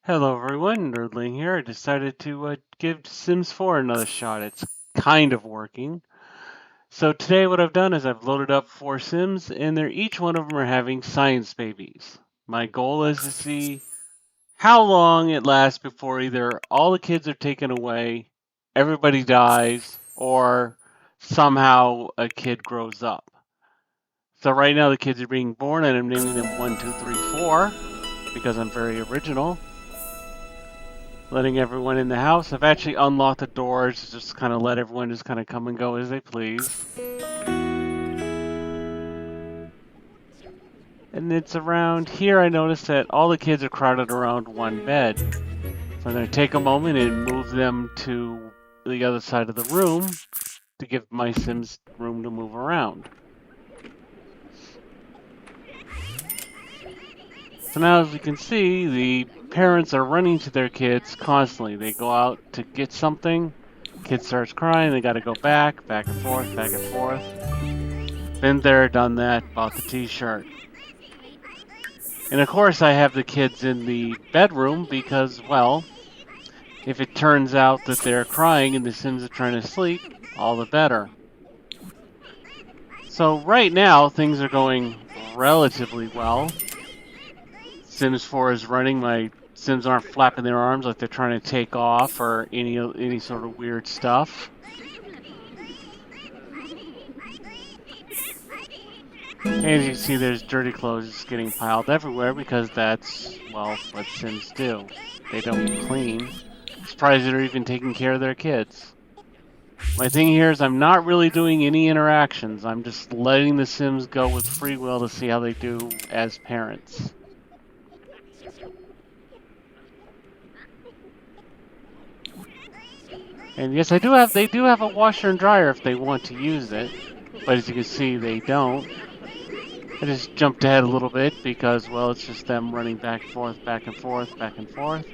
Hello everyone, Nerdling here. I decided to give Sims 4 another shot. It's kind of working. So today what I've done is I've loaded up 4 Sims and each one of them are having science babies. My goal is to see how long it lasts before either all the kids are taken away, everybody dies, or somehow a kid grows up. So right now the kids are being born and I'm naming them 1, 2, 3, 4 because I'm very original. Letting everyone in the house. I've actually unlocked the doors to just kind of let everyone just kind of come and go as they please. And it's around here I noticed that all the kids are crowded around one bed. So I'm going to take a moment and move them to the other side of the room to give my Sims room to move around. So now as you can see, the parents are running to their kids constantly. They go out to get something, kid starts crying, they gotta go back and forth, back and forth. Been there, done that, bought the t-shirt. And of course I have the kids in the bedroom because, well, if it turns out that they're crying and the Sims are trying to sleep, all the better. So right now things are going relatively well. Sims 4 is running. My Sims aren't flapping their arms like they're trying to take off or any sort of weird stuff. And as you see, there's dirty clothes getting piled everywhere because that's, well, what Sims do. They don't clean. I'm surprised they're even taking care of their kids. My thing here is I'm not really doing any interactions. I'm just letting the Sims go with free will to see how they do as parents. And yes, they do have a washer and dryer if they want to use it, but as you can see, they don't. I just jumped ahead a little bit because, well, it's just them running back and forth, back and forth, back and forth.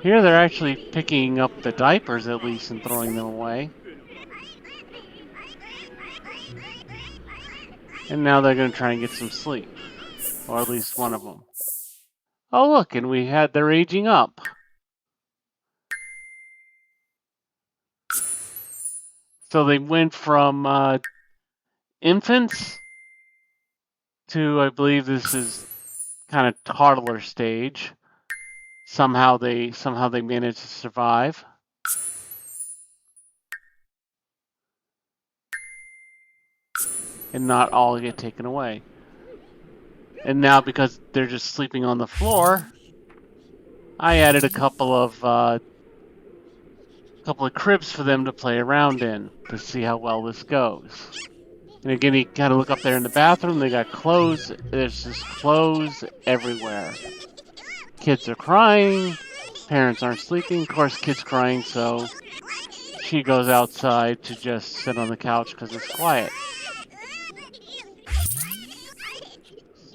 Here they're actually picking up the diapers at least and throwing them away. And now they're going to try and get some sleep, or at least one of them. Oh look, and they're aging up. So they went from infants to, I believe this is kind of toddler stage. Somehow they managed to survive. And not all get taken away. And now because they're just sleeping on the floor, I added a couple of cribs for them to play around in to see how well this goes. And again, you gotta look up there in the bathroom. They got clothes. There's just clothes everywhere. Kids are crying. Parents aren't sleeping. Of course, kids crying, so she goes outside to just sit on the couch because it's quiet.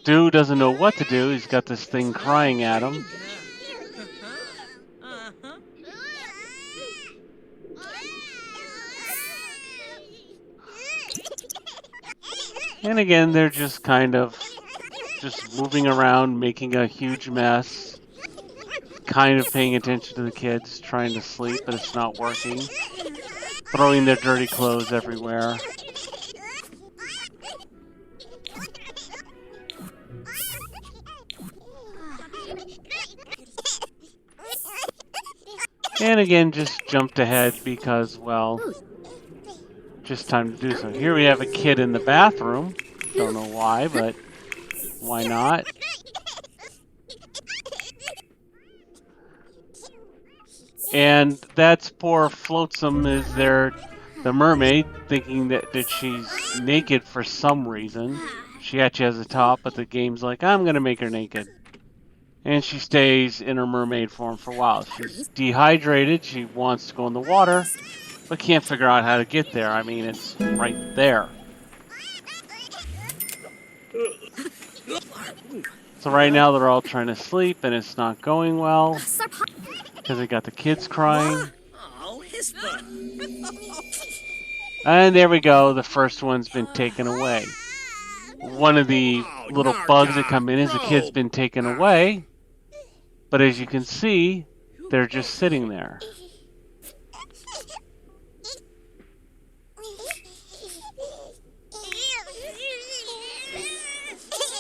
Stu doesn't know what to do. He's got this thing crying at him. And again, they're just kind of just moving around, making a huge mess. Kind of paying attention to the kids, trying to sleep, but it's not working. Throwing their dirty clothes everywhere. And again, just jumped ahead because, well, just time to do so. Here we have a kid in the bathroom. Don't know why, but why not? And that's poor Flotsam is there, the mermaid, thinking that she's naked for some reason. She actually has a top, but the game's like, I'm gonna make her naked. And she stays in her mermaid form for a while. She's dehydrated, she wants to go in the water, but can't figure out how to get there. I mean, it's right there. So right now they're all trying to sleep and it's not going well because they got the kids crying. And there we go, the first one's been taken away. One of the little bugs that come in is the kid's been taken away. But as you can see, they're just sitting there.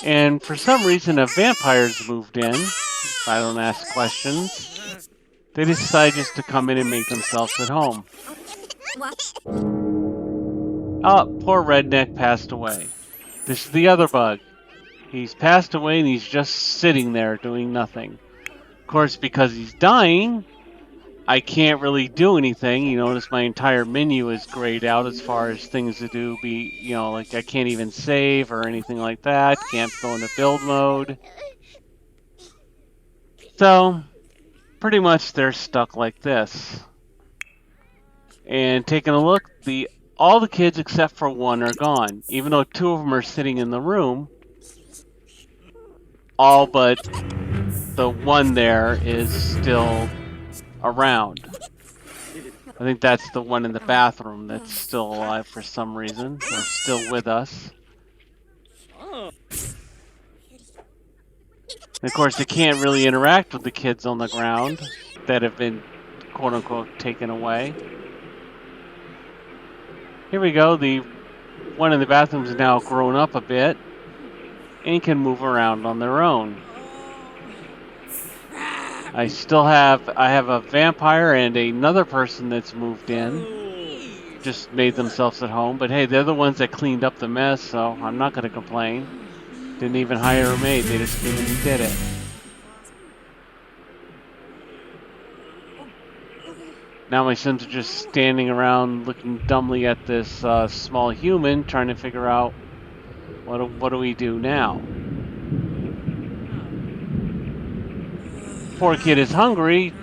And for some reason, a vampire's moved in. If I don't ask questions, they decide just to come in and make themselves at home. Oh, poor redneck passed away. This is the other bug. He's passed away and he's just sitting there doing nothing. Of course, because he's dying, I can't really do anything. You notice my entire menu is grayed out as far as things to do. Like I can't even save or anything like that. Can't go into build mode. So, pretty much they're stuck like this. And taking a look, all the kids except for one are gone. Even though two of them are sitting in the room, all but the one there is still around. I think that's the one in the bathroom that's still alive for some reason. They're still with us. And of course, they can't really interact with the kids on the ground that have been, quote-unquote, taken away. Here we go. The one in the bathroom is now grown up a bit and can move around on their own. I have a vampire and another person that's moved in. Just made themselves at home. But hey, they're the ones that cleaned up the mess, so I'm not going to complain. Didn't even hire a maid. They just came in and did it. Now my Sims are just standing around looking dumbly at this small human, trying to figure out what do we do now. Poor kid is hungry,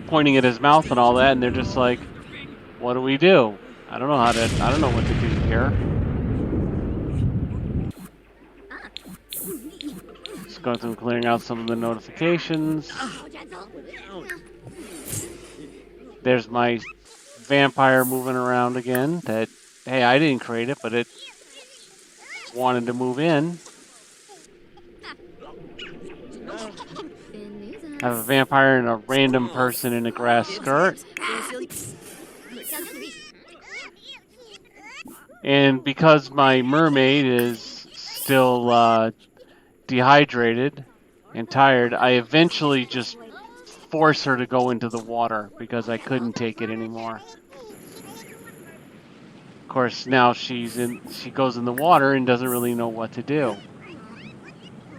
pointing at his mouth and all that, and they're just like, what do we do? I don't know what to do here. Just going through and clearing out some of the notifications. There's my vampire moving around again. That, hey, I didn't create it, but it wanted to move in. I have a vampire and a random person in a grass skirt. And because my mermaid is still dehydrated and tired, I eventually just force her to go into the water because I couldn't take it anymore. Of course, now she goes in the water and doesn't really know what to do.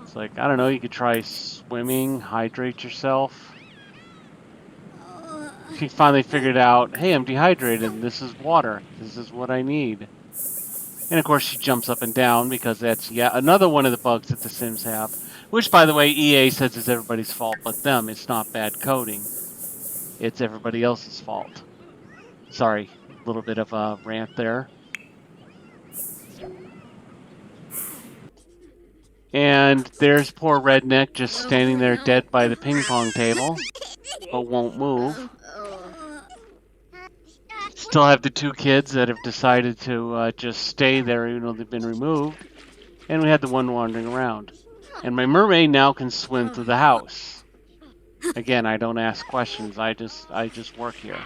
It's like, I don't know, you could try swimming, hydrate yourself. She finally figured out, hey, I'm dehydrated and this is water. This is what I need. And of course she jumps up and down because that's another one of the bugs that the Sims have. Which, by the way, EA says is everybody's fault but them. It's not bad coding. It's everybody else's fault. Sorry, a little bit of a rant there. And there's poor redneck just standing there dead by the ping pong table, but won't move. Still have the two kids that have decided to just stay there even though they've been removed. And we had the one wandering around. And my mermaid now can swim through the house. Again, I don't ask questions. I just work here.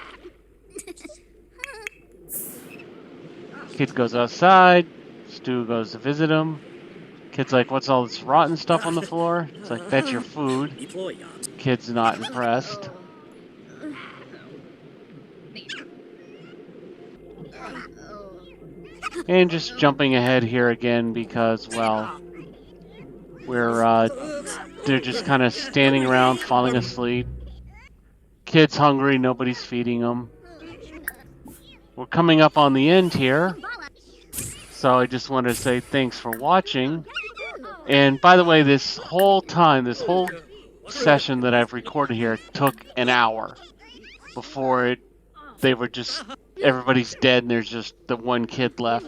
Kid goes outside. Stu goes to visit him. Kid's like, what's all this rotten stuff on the floor? It's like, that's your food. Kid's not impressed. And just jumping ahead here again because, well, they're just kind of standing around, falling asleep. Kid's hungry, nobody's feeding them. We're coming up on the end here. So I just wanted to say thanks for watching. And by the way, this whole session that I've recorded here took an hour before everybody's dead and there's just the one kid left.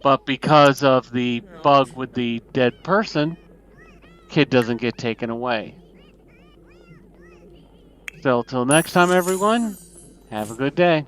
But because of the bug with the dead person, kid doesn't get taken away. So till next time, everyone, have a good day.